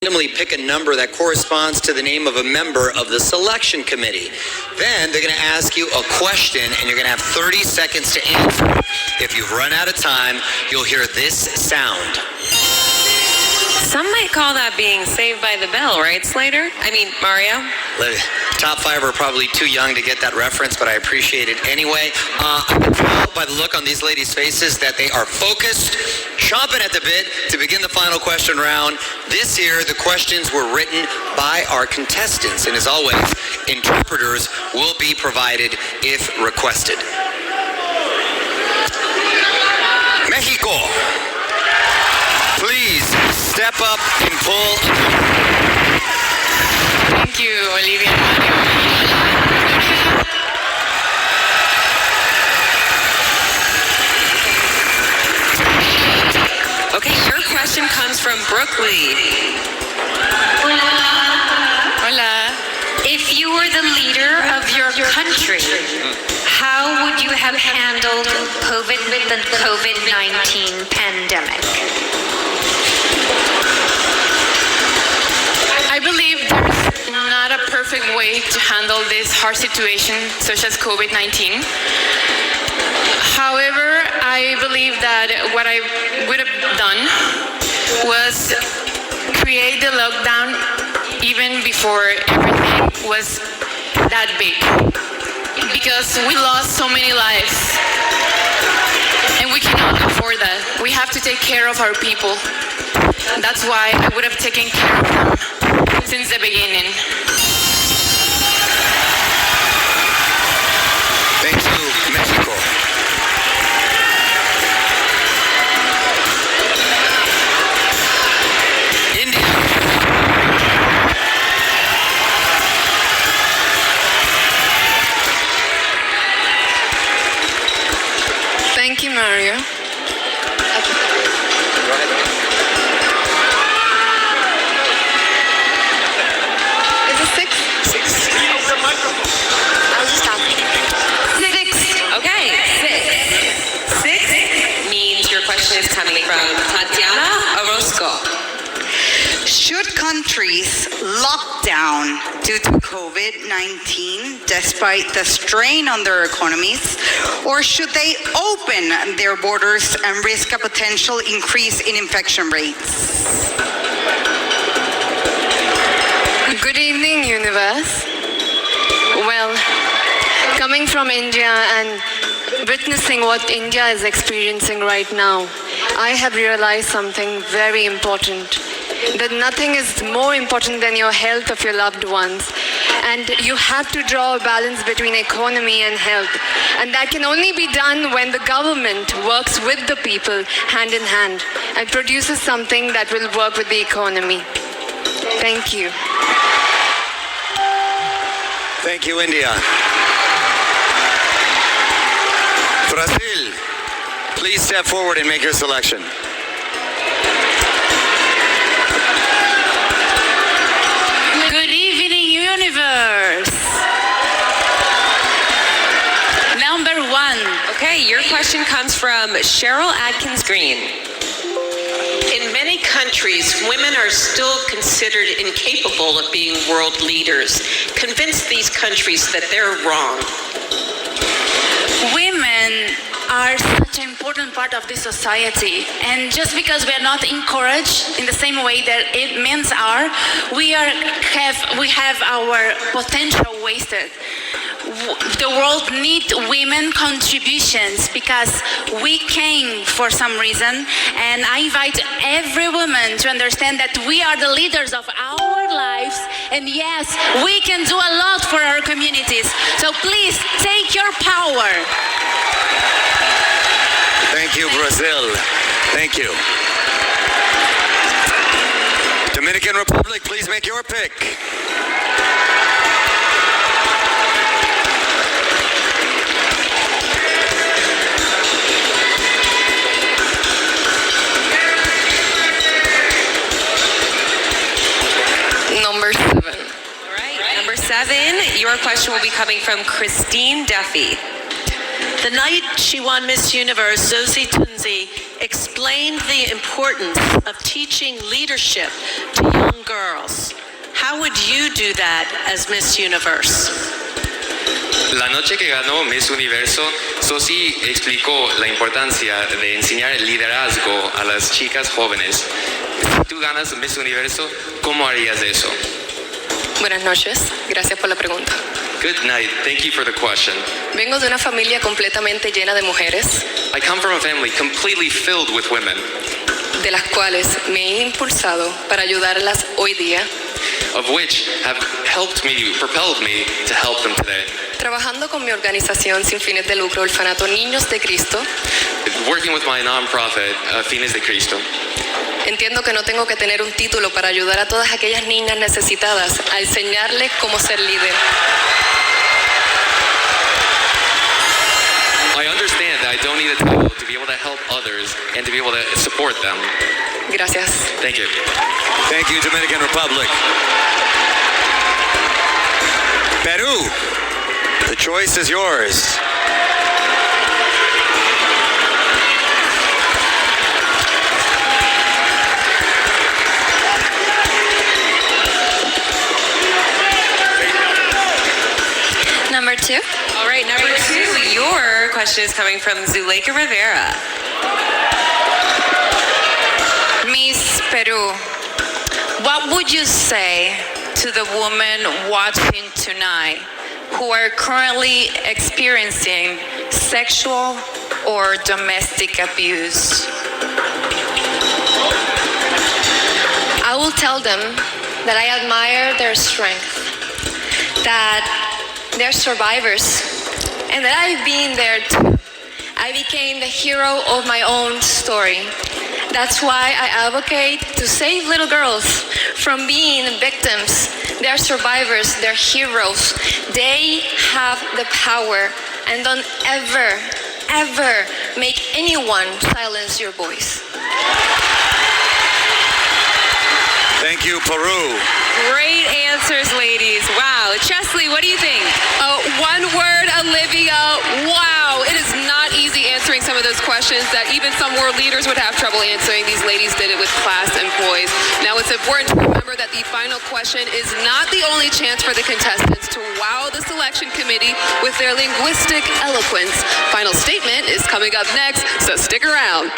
randomly pick a number that corresponds to the name of a member of the selection committee. Then they're going to ask you a question, and you're going to have 30 seconds to answer. If you've run out of time, you'll hear this sound. Some might call that being saved by the bell, right, Slater? I mean, Mario? Top five are probably too young to get that reference, but I appreciate it anyway. I can tell by the look on these ladies' faces that they are focused, chomping at the bit to begin the final question round. This year, the questions were written by our contestants, and as always, interpreters will be provided if requested. Mexico, please step up and pull. Thank you, Olivia. Okay, your question comes from Brooklyn. Hola. If you were the leader of your country, how would you have handled the COVID-19 pandemic? I believe there's not a perfect way to handle this hard situation, such as COVID-19. However, I believe that what I would have done was create the lockdown even before everything was that big. Because we lost so many lives. And we cannot afford that. We have to take care of our people. That's why I would have taken care of them since the beginning. Thank you, Mexico. India. Thank you, Mario. Should countries lock down due to COVID-19 despite the strain on their economies, or should they open their borders and risk a potential increase in infection rates? Good evening, universe. Well, coming from India and witnessing what India is experiencing right now, I have realized something very important. That nothing is more important than your health of your loved ones. And you have to draw a balance between economy and health. And that can only be done when the government works with the people hand in hand and produces something that will work with the economy. Thank you. Thank you, India. Brazil, please step forward and make your selection. Good evening, universe. Number one. Okay, your question comes from Cheryl Adkins Green. In many countries, women are still considered incapable of being world leaders. Convince these countries that they're wrong. Women are such an important part of this society, and just because we are not encouraged in the same way that men are, we have our potential wasted. The world needs women contributions because we came for some reason, and I invite every woman to understand that we are the leaders of our lives, and yes, we can do a lot for our communities. So please take your power. Thank you, Brazil. Thank you. Dominican Republic, please make your pick. Number 7. All right, number 7, your question will be coming from Christine Duffy. The night she won Miss Universe, Zosie Tunzi explained the importance of teaching leadership to young girls. How would you do that as Miss Universe? La noche que ganó Miss Universo, Sosi explicó la importancia de enseñar el liderazgo a las chicas jóvenes. Si tú ganas Miss Universo, ¿cómo harías eso? Buenas noches, gracias por la pregunta. Good night. Thank you for the question. Vengo de una familia completamente llena de mujeres, I come from a family completely filled with women, de las cuales me he impulsado para ayudarlas hoy día, of which have helped me, propelled me to help them today. trabajando con mi organización sin fines de lucro, el Orfanato Niños de Cristo. Working with my nonprofit, Fines de Cristo, Entiendo que no tengo que tener un título para ayudar a todas aquellas niñas necesitadas a enseñarles cómo ser líder. I understand that I don't need a title to be able to help others and to be able to support them. Gracias. Thank you. Thank you, Dominican Republic. Peru, the choice is yours. Number 2. All right, number 2, your question is coming from Zuleika Rivera. Miss Peru, what would you say to the women watching tonight who are currently experiencing sexual or domestic abuse? I will tell them that I admire their strength, that they're survivors, and that I've been there too. I became the hero of my own story. That's why I advocate to save little girls from being victims. They're survivors, they're heroes. They have the power, and don't ever, ever make anyone silence your voice. Thank you, Peru. Great answers, ladies. Wow. Chesley, what do you think? One word, Olivia. Wow. It is not easy answering some of those questions that even some world leaders would have trouble answering. These ladies did it with class and poise. Now, it's important to remember that the final question is not the only chance for the contestants to wow the selection committee with their linguistic eloquence. Final statement is coming up next, so stick around.